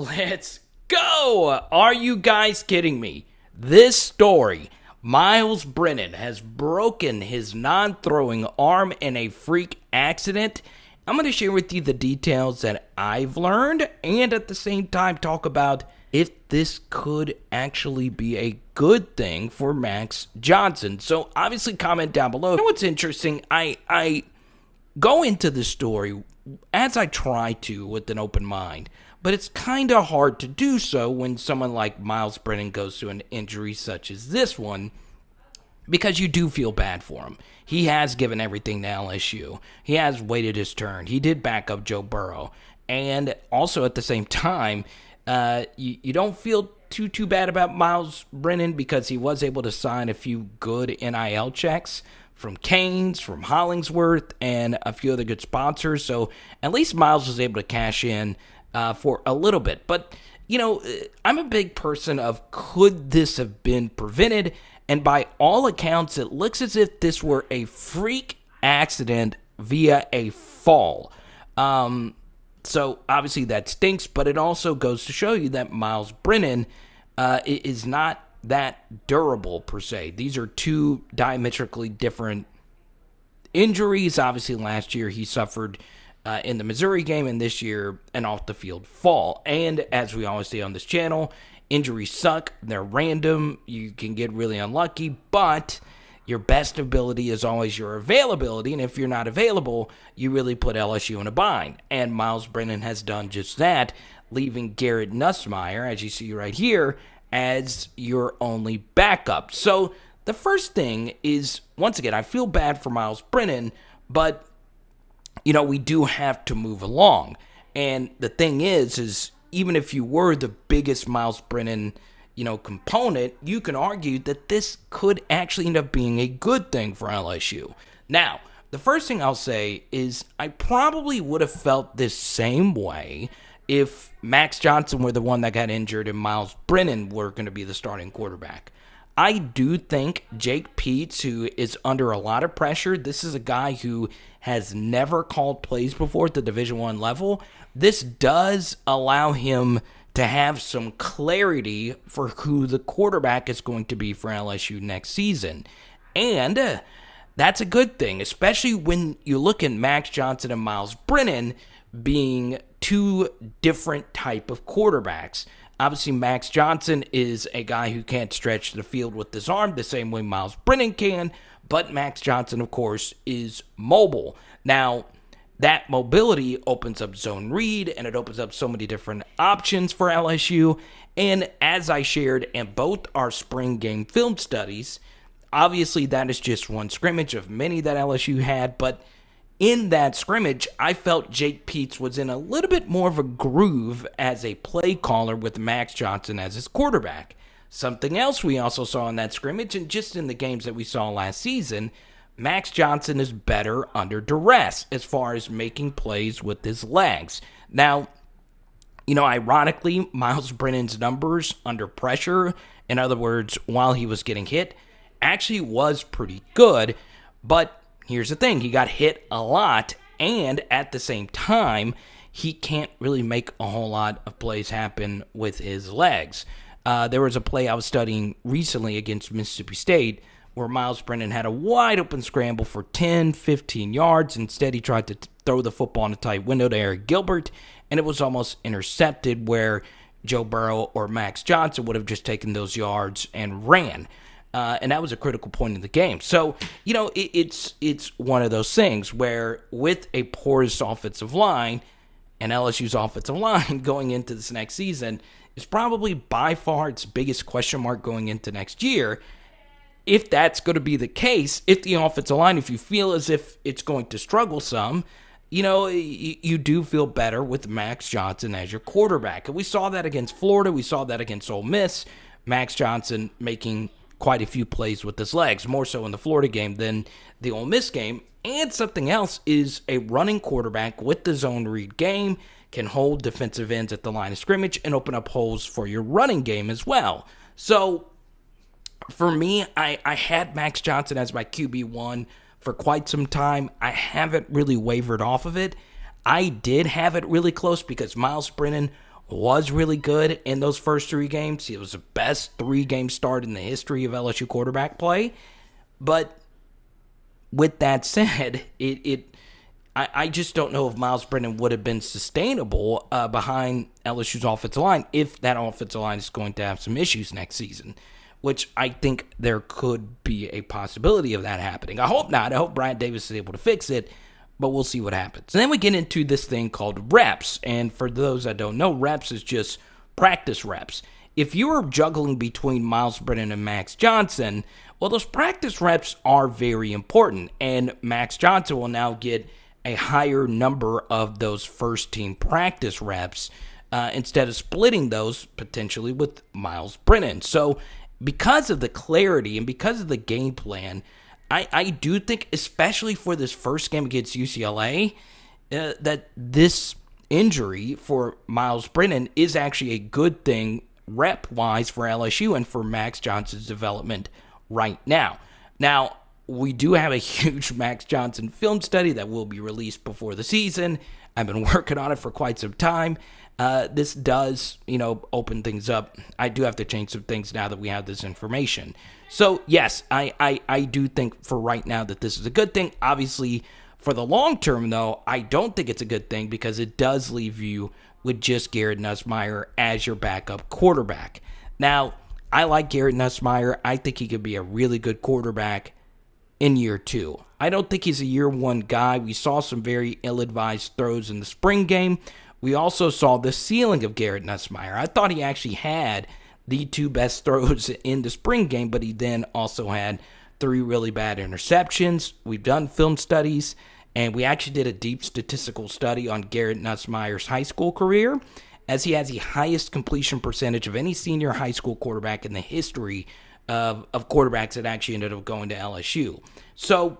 Let's go! Are you guys kidding me? This story, Myles Brennan has broken his non-throwing arm in a freak accident. I'm going to share with you the details that I've learned and at the same time talk about if this could actually be a good thing for Max Johnson. So obviously comment down below. You know what's interesting? I go into the story as I try to with an open mind. But it's kind of hard to do so when someone like Myles Brennan goes through an injury such as this one, because you do feel bad for him. He has given everything to LSU. He has waited his turn. He did back up Joe Burrow. And also at the same time, you don't feel too bad about Myles Brennan because he was able to sign a few good NIL checks from Canes, from Hollingsworth, and a few other good sponsors. So at least Myles was able to cash in for a little bit. But, you know, I'm a big person of could this have been prevented? And by all accounts, it looks as if this were a freak accident via a fall. So obviously that stinks, but it also goes to show you that Myles Brennan is not that durable per se. These are two diametrically different injuries. Obviously last year he suffered in the Missouri game, and this year an off-the-field fall. And as we always say on this channel, injuries suck. They're random. You can get really unlucky, but your best ability is always your availability, and if you're not available, you really put LSU in a bind. And Myles Brennan has done just that, leaving Garrett Nussmeier, as you see right here, as your only backup. So the first thing is, once again, I feel bad for Myles Brennan, but you know, we do have to move along. And the thing is even if you were the biggest Myles Brennan, component, you can argue that this could actually end up being a good thing for LSU. Now, the first thing I'll say is I probably would have felt this same way if Max Johnson were the one that got injured and Myles Brennan were going to be the starting quarterback. I do think Jake Peetz, who is under a lot of pressure, this is a guy who has never called plays before at the Division I level. This does allow him to have some clarity for who the quarterback is going to be for LSU next season. And that's a good thing, especially when you look at Max Johnson and Myles Brennan being two different type of quarterbacks. Obviously, Max Johnson is a guy who can't stretch the field with his arm the same way Myles Brennan can, but Max Johnson, of course, is mobile. Now, that mobility opens up zone read, and it opens up so many different options for LSU. And as I shared in both our spring game film studies, obviously that is just one scrimmage of many that LSU had, but in that scrimmage, I felt Jake Peetz was in a little bit more of a groove as a play caller with Max Johnson as his quarterback. Something else we also saw in that scrimmage, and just in the games that we saw last season, Max Johnson is better under duress as far as making plays with his legs. Now, ironically, Myles Brennan's numbers under pressure, in other words, while he was getting hit, actually was pretty good, but here's the thing, he got hit a lot, and at the same time, he can't really make a whole lot of plays happen with his legs. There was a play I was studying recently against Mississippi State where Myles Brennan had a wide open scramble for 10, 15 yards. Instead, he tried to throw the football in a tight window to Eric Gilbert, and it was almost intercepted where Joe Burrow or Max Johnson would have just taken those yards and ran. And that was a critical point in the game. So, it's one of those things where with a porous offensive line, and LSU's offensive line going into this next season is probably by far its biggest question mark going into next year. If that's going to be the case, if the offensive line, if you feel as if it's going to struggle some, you do feel better with Max Johnson as your quarterback. And we saw that against Florida. We saw that against Ole Miss. Max Johnson making quite a few plays with his legs, more so in the Florida game than the Ole Miss game. And something else is a running quarterback with the zone read game can hold defensive ends at the line of scrimmage and open up holes for your running game as well. So for me, I had Max Johnson as my QB1 for quite some time. I haven't really wavered off of it. I did have it really close because Myles Brennan was really good in those first 3 games. It was the best 3-game start in the history of LSU quarterback play. But with that said, I just don't know if Myles Brennan would have been sustainable behind LSU's offensive line if that offensive line is going to have some issues next season, which I think there could be a possibility of that happening. I hope not. I hope Brian Davis is able to fix it, but we'll see what happens. And then we get into this thing called reps, and for those that don't know, reps is just practice reps. If you are juggling between Myles Brennan and Max Johnson, well, those practice reps are very important, and Max Johnson will now get a higher number of those first-team practice reps instead of splitting those potentially with Myles Brennan. So because of the clarity and because of the game plan, I do think, especially for this first game against UCLA, that this injury for Myles Brennan is actually a good thing rep-wise for LSU and for Max Johnson's development right now. Now, we do have a huge Max Johnson film study that will be released before the season. I've been working on it for quite some time. This does, open things up. I do have to change some things now that we have this information. So, yes, I do think for right now that this is a good thing. Obviously, for the long term, though, I don't think it's a good thing because it does leave you with just Garrett Nussmeier as your backup quarterback. Now, I like Garrett Nussmeier. I think he could be a really good quarterback in year 2. I don't think he's a year 1 guy. We saw some very ill-advised throws in the spring game. We also saw the ceiling of Garrett Nussmeier. I thought he actually had the 2 best throws in the spring game, but he then also had 3 really bad interceptions. We've done film studies, and we actually did a deep statistical study on Garrett Nussmeier's high school career, as he has the highest completion percentage of any senior high school quarterback in the history of quarterbacks that actually ended up going to LSU. So,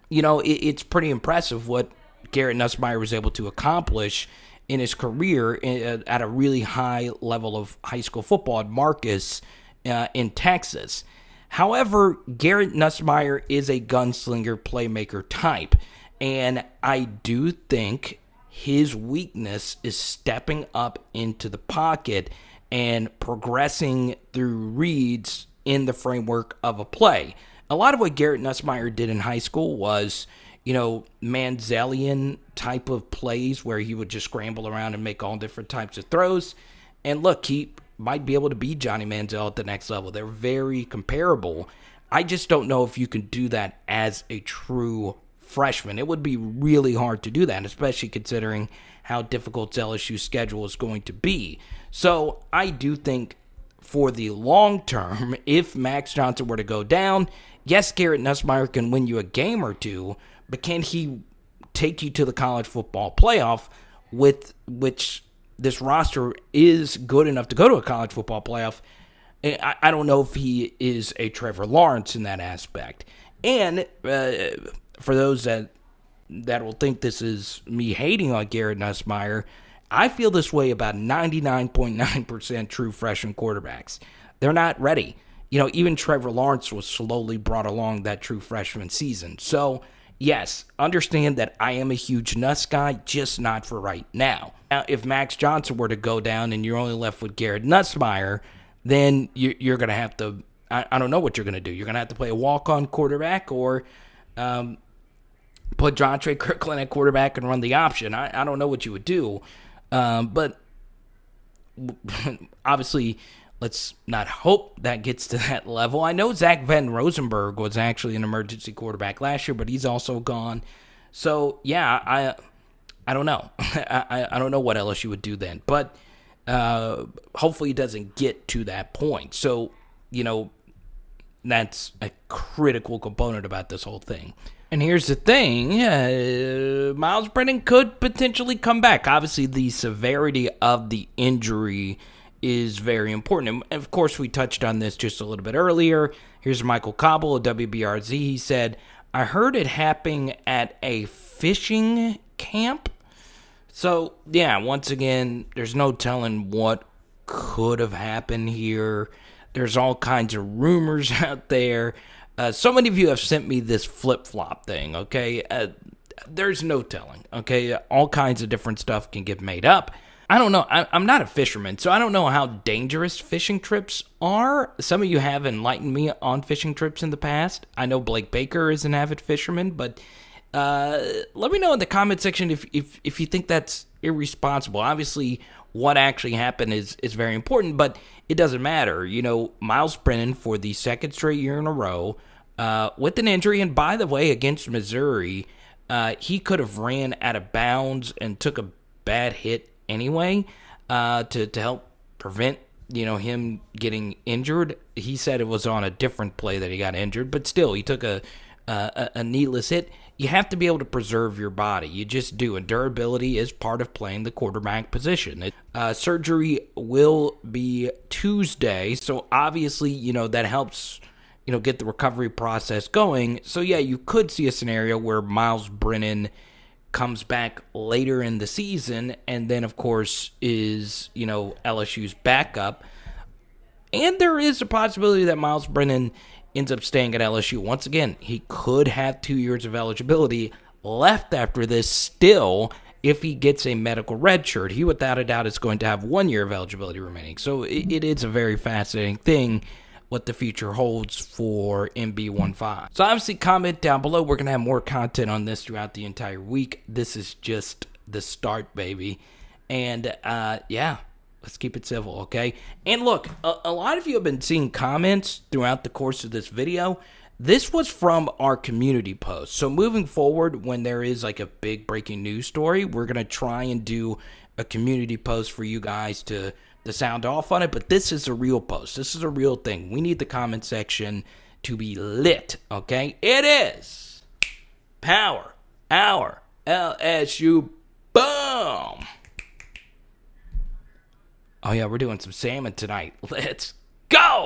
it's pretty impressive what Garrett Nussmeier was able to accomplish in his career at a really high level of high school football at Marcus in Texas. However, Garrett Nussmeier is a gunslinger playmaker type, and I do think his weakness is stepping up into the pocket and progressing through reads in the framework of a play. A lot of what Garrett Nussmeier did in high school was, Manzielian type of plays where he would just scramble around and make all different types of throws. And look, he might be able to beat Johnny Manziel at the next level. They're very comparable. I just don't know if you can do that as a true freshman. It would be really hard to do that, especially considering how difficult LSU's schedule is going to be. So I do think for the long term, if Max Johnson were to go down, yes, Garrett Nussmeier can win you a game or 2, but can he take you to the college football playoff, with which this roster is good enough to go to a college football playoff? I don't know if he is a Trevor Lawrence in that aspect. And for those that will think this is me hating on Garrett Nussmeier, I feel this way about 99.9% true freshman quarterbacks. They're not ready. Even Trevor Lawrence was slowly brought along that true freshman season. So, yes, understand that I am a huge Nuss guy, just not for right now. Now, if Max Johnson were to go down and you're only left with Garrett Nussmeier, then you're going to have to, I don't know what you're going to do. You're going to have to play a walk-on quarterback or put John Trey Kirkland at quarterback and run the option. I don't know what you would do. But obviously, let's not hope that gets to that level. I know Zach Van Rosenberg was actually an emergency quarterback last year, but he's also gone. So, yeah, I don't know. I don't know what LSU would do then. But hopefully it doesn't get to that point. So, that's a critical component about this whole thing. And here's the thing, Myles Brennan could potentially come back. Obviously, the severity of the injury is very important. And of course, we touched on this just a little bit earlier. Here's Michael Cobble of WBRZ. He said, I heard it happening at a fishing camp. So, yeah, once again, there's no telling what could have happened here. There's all kinds of rumors out there. So many of you have sent me this flip-flop thing, okay? There's no telling, okay? All kinds of different stuff can get made up. I don't know. I'm not a fisherman, so I don't know how dangerous fishing trips are. Some of you have enlightened me on fishing trips in the past. I know Blake Baker is an avid fisherman, but let me know in the comment section if you think that's irresponsible. Obviously, what actually happened is very important, but it doesn't matter. You know, Myles Brennan, for the second straight year in a row, with an injury, and by the way, against Missouri, he could have ran out of bounds and took a bad hit anyway, to help prevent, him getting injured. He said it was on a different play that he got injured, but still, he took a needless hit. You have to be able to preserve your body. You just do, and durability is part of playing the quarterback position. Surgery will be Tuesday, so obviously, that helps, get the recovery process going. So yeah, you could see a scenario where Myles Brennan comes back later in the season, and then, of course, is, LSU's backup. And there is a possibility that Myles Brennan ends up staying at LSU. Once again, he could have 2 years of eligibility left after this still if he gets a medical red shirt. He, without a doubt, is going to have 1 year of eligibility remaining. So it is a very fascinating thing what the future holds for MB15. So obviously comment down below. We're going to have more content on this throughout the entire week. This is just the start, baby. And yeah, let's keep it civil, okay? And look, a lot of you have been seeing comments throughout the course of this video. This was from our community post. So moving forward, when there is like a big breaking news story, we're going to try and do a community post for you guys to sound off on it, but this is a real post. This is a real thing. We need the comment section to be lit, okay? It is Power Hour LSU. Boom! Oh yeah, we're doing some salmon tonight. Let's go!